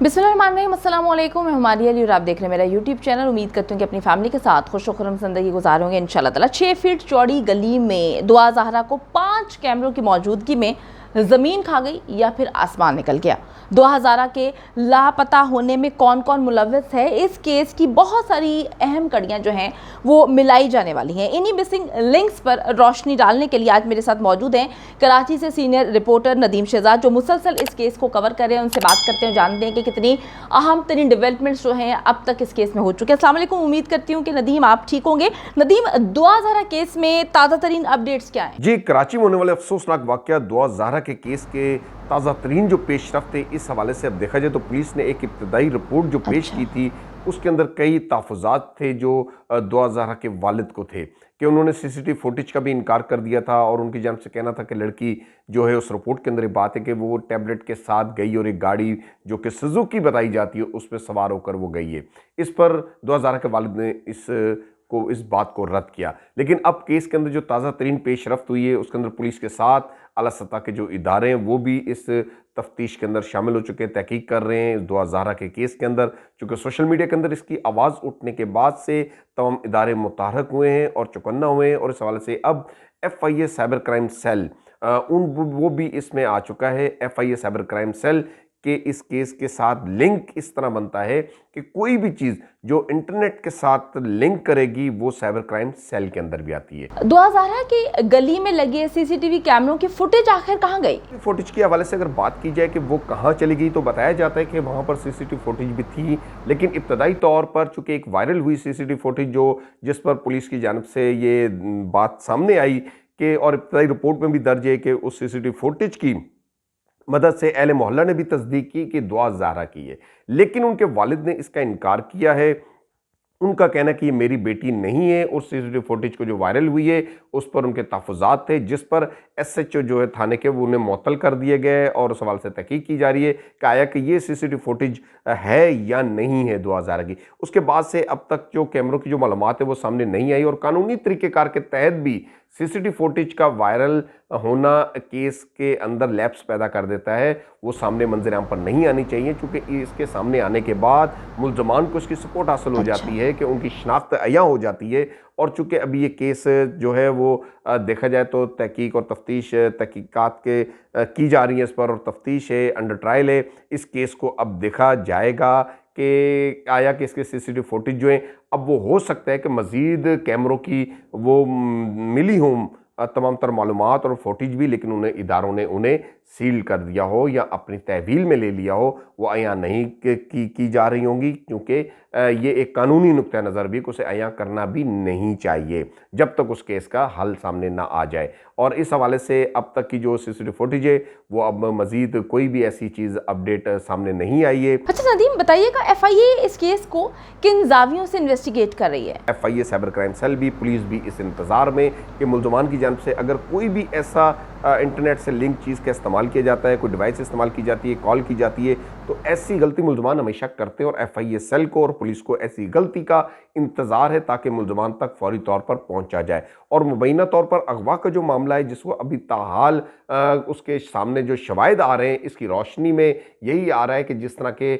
बिस्मिल्लाहिर्रहमानिर्रहीम, अस्सलाम वालेकुम। मैं हुमारी अली और आप देख रहे हैं मेरा यूट्यूब चैनल। उम्मीद करती हूँ कि अपनी फैमिली के साथ खुश खुरम ज़िंदगी गुजारोगे इंशाल्लाह ताला। 6 फीट चौड़ी गली में दुआ ज़हरा को 5 कैमरों की मौजूदगी में ज़मीन खा गई या फिर आसमान निकल गया। दुआ ज़हरा के लापता होने में कौन कौन मुलव्वस है, इस केस की बहुत सारी अहम कड़ियाँ जो हैं वो मिलाई जाने वाली हैं। इन्हीं मिसिंग लिंक्स पर रोशनी डालने के लिए आज मेरे साथ मौजूद हैं कराची से सीनियर रिपोर्टर नदीम शहजाद, जो मुसलसल इस केस को कवर कर रहे हैं। उनसे बात करते हैं, जानते हैं कि कितनी अहम तरीन डेवलपमेंट्स जो हैं अब तक इस केस में हो चुके हैं। अस्सलाम वालेकुम, उम्मीद करती हूँ कि नदीम आप ठीक होंगे। नदीम, दुआ ज़हरा केस में ताज़ा तरीन अपडेट्स क्या हैं? जी, कराची में होने वाले अफसोसनाक वाक़या दुआ ज़हरा के केस के ताज़ा तरीन जो पेशरफ्त थे, इस हवाले से अब देखा जाए तो पुलिस ने एक इब्तदाई रिपोर्ट जो पेश की थी, उसके अंदर कई तहफ़्फ़ुज़ात थे जो दुआ ज़हरा के वालिद को थे कि उन्होंने सीसीटीवी फुटेज का भी इनकार कर दिया था और उनकी जानिब से कहना था कि लड़की जो है, उस रिपोर्ट के अंदर ये बात है कि वो टैबलेट के साथ गई और एक गाड़ी जो कि सुजुकी बताई जाती है उसमें सवार होकर वो गई है। इस पर दुआ ज़हरा के वालिद ने इस बात को रद्द किया। लेकिन अब केस के अंदर जो ताज़ा तरीन पेशरफ्त हुई है, उसके अंदर पुलिस के साथ आला सतह के जो इदारे हैं वो भी इस तफ्तीश के अंदर शामिल हो चुके हैं, तहकीक कर रहे हैं दुआ ज़हरा के केस के अंदर। चूँकि सोशल मीडिया के अंदर इसकी आवाज़ उठने के बाद से तमाम इदारे मुतहरक हुए हैं और चौकन्ना हुए हैं और इस हवाले से अब FIA साइबर क्राइम सेल वो भी इसमें आ चुका है। FIA साइबर क्राइम सेल कि इस केस के साथ लिंक इस तरह बनता है कि कोई भी चीज़ जो इंटरनेट के साथ लिंक करेगी वो साइबर क्राइम सेल के अंदर भी आती है। दुआ ज़हरा की गली में लगे CCTV कैमरों की फुटेज आखिर कहाँ गई? फुटेज के हवाले से अगर बात की जाए कि वो कहाँ चली गई, तो बताया जाता है कि वहाँ पर CCTV फुटेज भी थी, लेकिन इब्तदाई तौर पर चूँकि एक वायरल हुई CCTV फुटेज जिस पर पुलिस की जानिब से ये बात सामने आई कि और इब्तदाई रिपोर्ट में भी दर्ज है कि उस CCTV फुटेज की मदद से अहले मोहल्ला ने भी तस्दीक की कि दुआ ज़हरा की है, लेकिन उनके वालिद ने इसका इनकार किया है। उनका कहना कि ये मेरी बेटी नहीं है। और CCTV फुटेज को जो वायरल हुई है उस पर उनके तहफ़्फ़ुज़ात थे, जिस पर SHO जो है थाने के, वो उन्हें मुअत्तल कर दिए गए और उस सवाल से तहकीक की जा रही है कि आया कि ये CCTV फुटेज है या नहीं है दुआ ज़हरा की। उसके बाद से अब तक जो कैमरों की जो मालूमात है वो सामने नहीं आई और कानूनी तरीक़ेकार के तहत भी CCTV फुटेज का वायरल होना केस के अंदर लैप्स पैदा कर देता है। वो सामने मंजर-ए-आम पर नहीं आनी चाहिए, क्योंकि इसके सामने आने के बाद मुल्ज़मान को इसकी सपोर्ट हासिल हो जाती है कि उनकी शनाख्त अय्या हो जाती है। और चूँकि अभी ये केस जो है वो देखा जाए तो तहकीक और तफ्तीश तहकीकात की जा रही है इस पर, और तफ्तीश है, अंडर ट्रायल है। इस केस को अब देखा जाएगा कि आया कि इसके CCTV फुटेज जो हैं, अब वो हो सकता है कि मज़ीद कैमरों की वो मिली हों तमाम तर मालूमात और फुटेज भी, लेकिन उन्हें इदारों ने उन्हें सील कर दिया हो या अपनी तहवील में ले लिया हो, वो अयां नहीं की जा रही होंगी, क्योंकि ये एक कानूनी नुक्ता नज़र भी उसे अयां करना भी नहीं चाहिए जब तक उस केस का हल सामने ना आ जाए। और इस हवाले से अब तक की जो CCTV फुटेज है वो अब मज़ीद कोई भी ऐसी चीज़ अपडेट सामने नहीं आई है। अच्छा नदीम, बताइएगा FIA इस केस को किन जावियों से इन्वेस्टिगेट कर रही है? FIA साइबर क्राइम सेल भी, पुलिस भी इस इंतज़ार में कि मुल्ज़मान की जानिब से अगर कोई भी ऐसा इंटरनेट से लिंक चीज़ का इस्तेमाल किया जाता है, कोई डिवाइस इस्तेमाल की जाती है, कॉल की जाती है, तो ऐसी गलती मुल्ज़मान हमेशा करते हैं और FIA सेल को और पुलिस को ऐसी गलती का इंतज़ार है ताकि मुल्ज़मान तक फौरी तौर पर पहुंचा जाए। और मुबैना तौर पर अगवा का जो मामला है, जिसको अभी ताहाल उसके सामने जो शवाहिद आ रहे हैं, इसकी रोशनी में यही आ रहा है कि जिस तरह के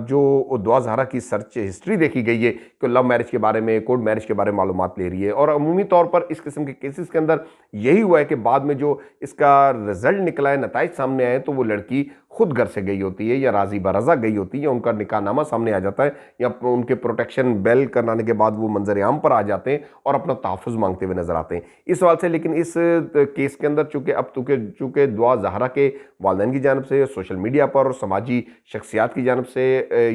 जो दुआ ज़हरा की सर्च हिस्ट्री देखी गई है कि लव मैरिज के बारे में, कोर्ट मैरिज के बारे में मालूमात ले रही है, और अमूमी तौर पर इस किस्म के केसेस के अंदर यही हुआ है कि बाद में जो इसका रिजल्ट निकला है, नताइज सामने आए, तो वो लड़की खुद घर से गई होती है या राजी बरज़ा गई होती है, या उनका निकाहनामा सामने आ जाता है, या उनके प्रोटेक्शन बेल कराने के बाद वो मंजर-ए-आम पर आ जाते हैं और अपना तहफ़्फ़ुज़ मांगते हुए नजर आते हैं इस सवाल से। लेकिन इस केस के अंदर चूँकि दुआ ज़हरा के वालिदैन की जानिब से, सोशल मीडिया पर और समाजी शख्सियात की जानिब से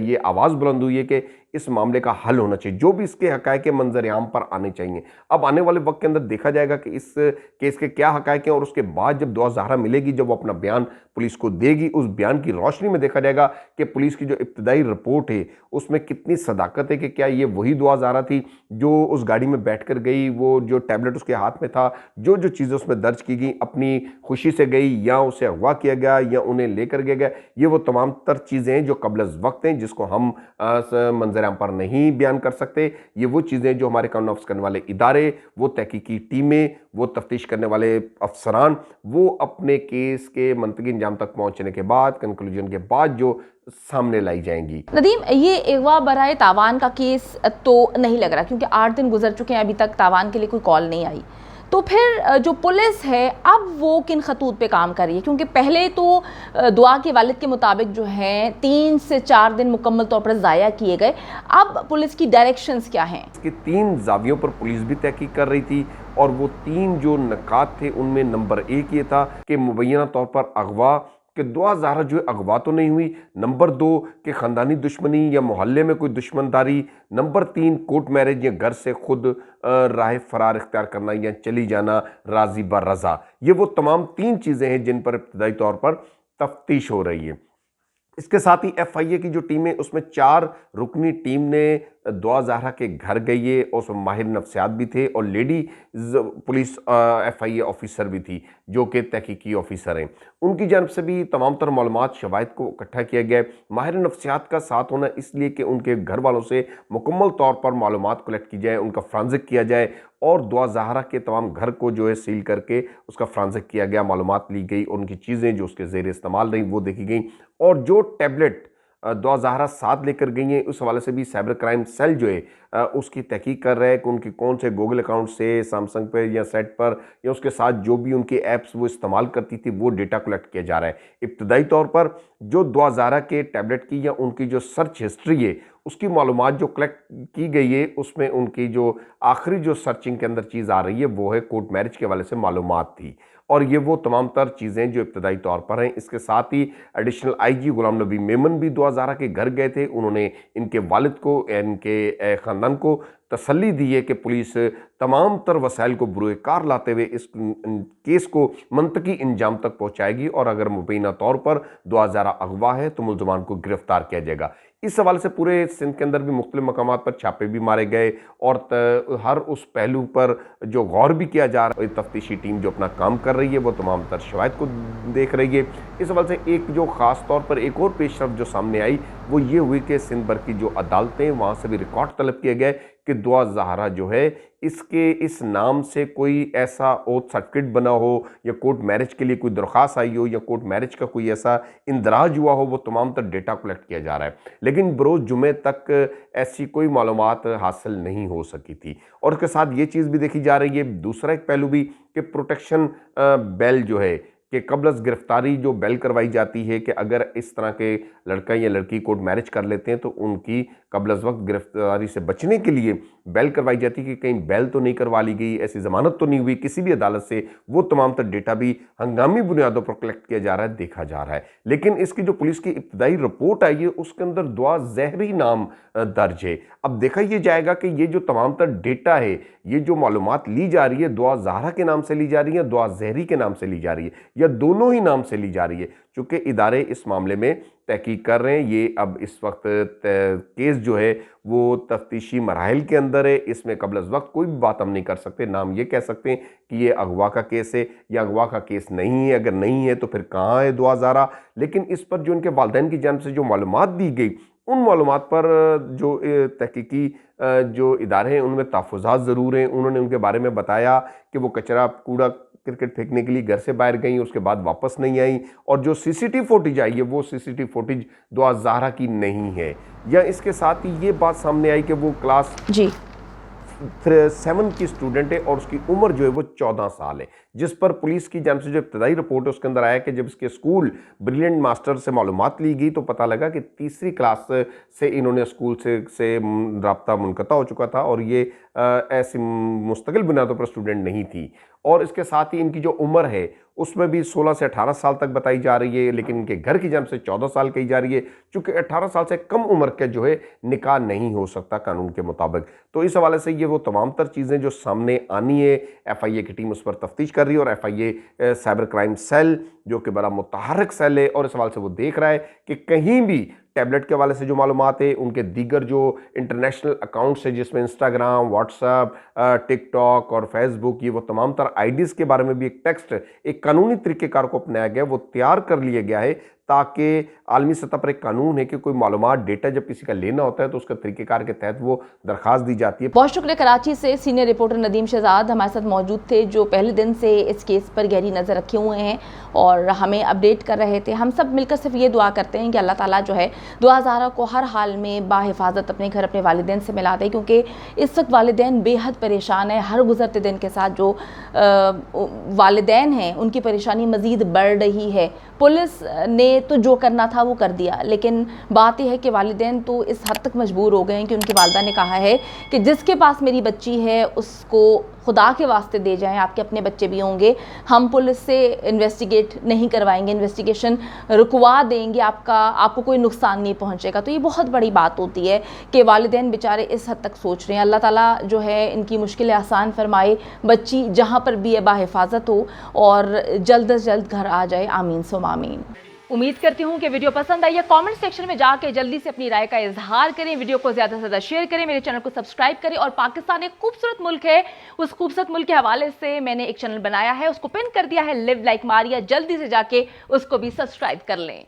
ये आवाज़ बुलंद हुई है कि इस मामले का हल होना चाहिए, जो भी इसके हक़ाइक़ के मंजर-ए-आम पर आने चाहिए। अब आने वाले वक्त के अंदर देखा जाएगा कि इस केस के क्या हक़ाइक़ हैं, और उसके बाद जब दुआ ज़हरा मिलेगी, जब वो अपना बयान पुलिस को देगी, उस बयान की रोशनी में देखा जाएगा कि पुलिस की जो इब्तदाई रिपोर्ट है उसमें कितनी सदाकत है कि क्या ये वही दुआ ज़हरा थी जो उस गाड़ी में बैठ कर गई, वो जो टैबलेट उसके हाथ में था, जो चीज़ें उसमें दर्ज की गई अपनी खुशी से गई, या उसे अगवा किया गया, या उन्हें लेकर गया गया। ये वो तमाम तर चीज़ें हैं जो क़ब्ल अज़ वक्त हैं, जिसको हम मंजर आम पर नहीं बयान कर सकते। ये वो चीज़ें जो हमारे कानून नाफिज करने वाले इदारे, वो तहकीकी टीमें, वो तफ्तीश करने वाले अफसरान, वो अपने केस के मंतकी अंजाम तक पहुँचने के बाद, कंक्लूजन के बाद जो सामने लाई जाएंगी। नदीम, ये अगवा बराए तावान का केस तो नहीं लग रहा, क्योंकि 8 दिन गुजर चुके हैं, अभी तक तावान के लिए कोई कॉल नहीं आई। तो फिर जो पुलिस है अब वो किन खतूत पे काम कर रही है? क्योंकि पहले तो दुआ के वालिद के मुताबिक जो है 3 से 4 दिन मुकम्मल तौर पर ज़ाया किए गए। अब पुलिस की डायरेक्शंस क्या हैं? इसके 3 जावियों पर पुलिस भी तहकीक कर रही थी और वो 3 जो नकात थे उनमें नंबर 1 ये था कि मुबैना तौर पर अगवा कि दुआ ज़हरा जो है अगवा तो नहीं हुई, नंबर 2 कि ख़ानदानी दुश्मनी या मोहल्ले में कोई दुश्मनदारी, नंबर 3 कोर्ट मैरिज या घर से खुद राह फरार इख्तियार करना या चली जाना राजी बर रज़ा। ये वो तमाम 3 चीज़ें हैं जिन पर इब्तदाई तौर पर तफ्तीश हो रही है। इसके साथ ही FIA की जो टीम है उसमें 4 रुकनी टीम ने दुआ ज़हरा के घर गई है और उसमें माहिर नफ्सियात भी थे और लेडी पुलिस FIA ऑफिसर भी थी जो कि तहकीकी ऑफिसर हैं। उनकी जानब से भी तमाम तर मालूमात शवाहिद को इकट्ठा किया गया है। माहिर नफ्सियात का साथ होना इसलिए कि उनके घर वालों से मुकम्मल तौर पर मालूमात कलेक्ट की जाए, उनका फ्रांजिक किया जाए और दुआ ज़हरा के तमाम घर को जो है सील करके उसका फ्रांजिक किया गया, मालूमात ली गई, उनकी चीज़ें जो उसके ज़ेर इस्तेमाल रही वो देखी गई और जो टैबलेट दुआ ज़हरा साथ लेकर गई हैं उस हवाले से भी साइबर क्राइम सेल जो है उसकी तहकीक कर रहा है कि उनकी कौन से गूगल अकाउंट से सैमसंग पर या सेट पर या उसके साथ जो भी उनके ऐप्स वो इस्तेमाल करती थी वो डेटा कलेक्ट किया जा रहा है। इब्तदाई तौर पर जो दुआ ज़हरा के टैबलेट की या उनकी जो सर्च हिस्ट्री है उसकी मालूमात जो कलेक्ट की गई है उसमें उनकी जो आखिरी जो सर्चिंग के अंदर चीज़ आ रही है वो है कोर्ट मैरिज के हवाले से मालूमात थी और ये वो तमाम तर चीज़ें जो इब्तदाई तौर पर हैं। इसके साथ ही एडिशनल IG गुलाम नबी मेमन भी दुआ ज़हरा के घर गए थे। उन्होंने इनके वालिद को, इनके ख़ानदान को तसल्ली दी है कि पुलिस तमाम तर वसाइल को बुरे कार लाते हुए इस केस को मंतकी इंजाम तक पहुँचाएगी और अगर मुबैना तौर पर दुआ ज़हरा अगवा है तो मुलजमान को गिरफ्तार किया जाएगा। इस हवाले से पूरे सिंध के अंदर भी मुख्तलिफ मकामात पर छापे भी मारे गए और हर उस पहलू पर जो गौर भी किया जा रहा है। तफ्तीशी टीम जो अपना काम कर रही है वो तमाम तर शवाहिद को देख रही है। इस हवाले से एक जो ख़ास तौर पर एक और पेशरफ जो सामने आई वो ये हुई कि सिंध भर की जो अदालतें वहाँ से भी रिकॉर्ड तलब किए गए कि दुआ ज़हरा जो है इसके इस नाम से कोई ऐसा ओथ सर्टिफिकेट बना हो या कोर्ट मैरिज के लिए कोई दरख्वास्त आई हो या कोर्ट मैरिज का कोई ऐसा इंदराज हुआ हो, वो तमाम तर डेटा कलेक्ट किया जा रहा है। लेकिन बरोज़ जुमे तक ऐसी कोई मालूमात हासिल नहीं हो सकी थी और उसके साथ ये चीज़ भी देखी जा रही है, दूसरा एक पहलू भी कि प्रोटेक्शन बेल जो है कि कबल गिरफ्तारी जो बेल करवाई जाती है कि अगर इस तरह के लड़का या लड़की कोर्ट मैरिज कर लेते हैं तो उनकी कबल वक्त गिरफ्तारी से बचने के लिए बेल करवाई जाती है कि कहीं बेल तो नहीं करवा ली गई, ऐसी ज़मानत तो नहीं हुई किसी भी अदालत से। वो तमाम तर डेटा भी हंगामी बुनियादों पर कलेक्ट किया जा रहा है, देखा जा रहा है। लेकिन इसकी जो पुलिस की इब्तदाई रिपोर्ट आई है उसके अंदर दुआ ज़हरी नाम दर्ज है। अब देखा ये जाएगा कि ये जो तमाम तर डेटा है, ये जो मालूमात ली जा रही है दुआ ज़हरा के नाम से ली जा रही है, दुआ ज़हरी के नाम से ली जा रही है या दोनों ही नाम से ली जा रही है। चूँकि इदारे इस मामले में तहकीक कर रहे हैं, ये अब इस वक्त केस जो है वो तफ्तीशी मराहिल के अंदर है, इसमें कबल वक्त कोई भी बात हम नहीं कर सकते। नाम ये कह सकते हैं कि ये अगवा का केस है या अगवा का केस नहीं है, अगर नहीं है तो फिर कहाँ है दुआ ज़हरा। लेकिन इस पर जो उनके वालिदैन की जानिब से जो मालूमात दी गई उन मालूमात पर जो तहकीकी जो इदारे हैं उनमें तहफ़्फ़ुज़ात ज़रूर हैं। उन्होंने उनके बारे में बताया कि वो कचरा कूड़ा क्रिकेट फेंकने के लिए घर से बाहर गई, उसके बाद वापस नहीं आई और जो CCTV फुटेज आई है वो CCTV फुटेज दुआ ज़हरा की नहीं है। या इसके साथ ही ये बात सामने आई कि वो क्लास 7 की स्टूडेंट है और उसकी उम्र जो है वो 14 साल है, जिस पर पुलिस की जानिब से जो इब्तदाई रिपोर्ट है उसके अंदर आया कि जब इसके स्कूल ब्रिलियंट मास्टर से मालूमात ली गई तो पता लगा कि तीसरी क्लास से इन्होंने स्कूल से राब्ता मुनक़ता हो चुका था और ये ऐसी मुस्तकिल बुनियादों पर स्टूडेंट नहीं थी। और इसके साथ ही इनकी जो उम्र है उसमें भी 16 से 18 साल तक बताई जा रही है, लेकिन इनके घर की जानिब से 14 साल कही जा रही है, चूँकि 18 साल से कम उम्र के जो है निकाह नहीं हो सकता कानून के मुताबिक। तो इस हवाले से ये वो तमाम तर चीज़ें जो सामने आनी है, FIA की टीम उस पर तफ्तीश कर रही है और FIA साइबर क्राइम सेल जो कि बड़ा मुतहर्रिक सेल है और इस हवाले से वो देख रहा है कि कहीं भी टैबलेट के हवाले से जो मालूमात है, उनके दीगर जो इंटरनेशनल अकाउंट्स है जिसमें इंस्टाग्राम, व्हाट्सएप, टिकटॉक और फेसबुक, ये वो तमाम तर IDs के बारे में भी एक टेक्स्ट, एक कानूनी तरीक़ेकार को अपनाया गया, वो तैयार कर लिया गया है ताकि आलमी सतह पर एक कानून है कि कोई मालूमात डेटा जब किसी का लेना होता है तो उसका तरीक़ेकार के तहत वो दरख्वास्त दी जाती है। बहुत शुक्रिया। कराची से सीनियर रिपोर्टर नदीम शहजाद हमारे साथ मौजूद थे, जो पहले दिन से इस केस पर गहरी नज़र रखे हुए हैं और हमें अपडेट कर रहे थे। हम सब मिलकर सिर्फ ये दुआ करते हैं कि अल्लाह ताला जो है दुआ ज़हरा को हर हाल में बाहिफाजत अपने घर अपने वालिदैन से मिला दे, क्योंकि इस वक्त वालिदैन बेहद परेशान है। हर गुजरते दिन के साथ जो वालिदैन हैं उनकी परेशानी मज़ीद बढ़ रही है। पुलिस ने तो जो करना था वो कर दिया, लेकिन बात यह है कि वालिदैन तो इस हद तक मजबूर हो गए हैं कि उनकी वालिदा ने कहा है कि जिसके पास मेरी बच्ची है उसको खुदा के वास्ते दे जाएं, आपके अपने बच्चे भी होंगे, हम पुलिस से इन्वेस्टिगेट नहीं करवाएंगे, इन्वेस्टिगेशन रुकवा देंगे, आपको कोई नुकसान नहीं पहुंचेगा। तो ये बहुत बड़ी बात होती है कि वालिदैन बेचारे इस हद तक सोच रहे हैं। अल्लाह ताला जो है इनकी मुश्किलें आसान फरमाए, बच्ची जहाँ पर भी है बाहिफाजत हो और जल्द से जल्द घर आ जाए। आमीन सुम आमीन। उम्मीद करती हूँ कि वीडियो पसंद आई है। कमेंट सेक्शन में जाके जल्दी से अपनी राय का इजहार करें, वीडियो को ज़्यादा से ज़्यादा शेयर करें, मेरे चैनल को सब्सक्राइब करें। और पाकिस्तान एक खूबसूरत मुल्क है, उस खूबसूरत मुल्क के हवाले से मैंने एक चैनल बनाया है, उसको पिन कर दिया है, लिव लाइक मारिया। जल्दी से जाके उसको भी सब्सक्राइब कर लें।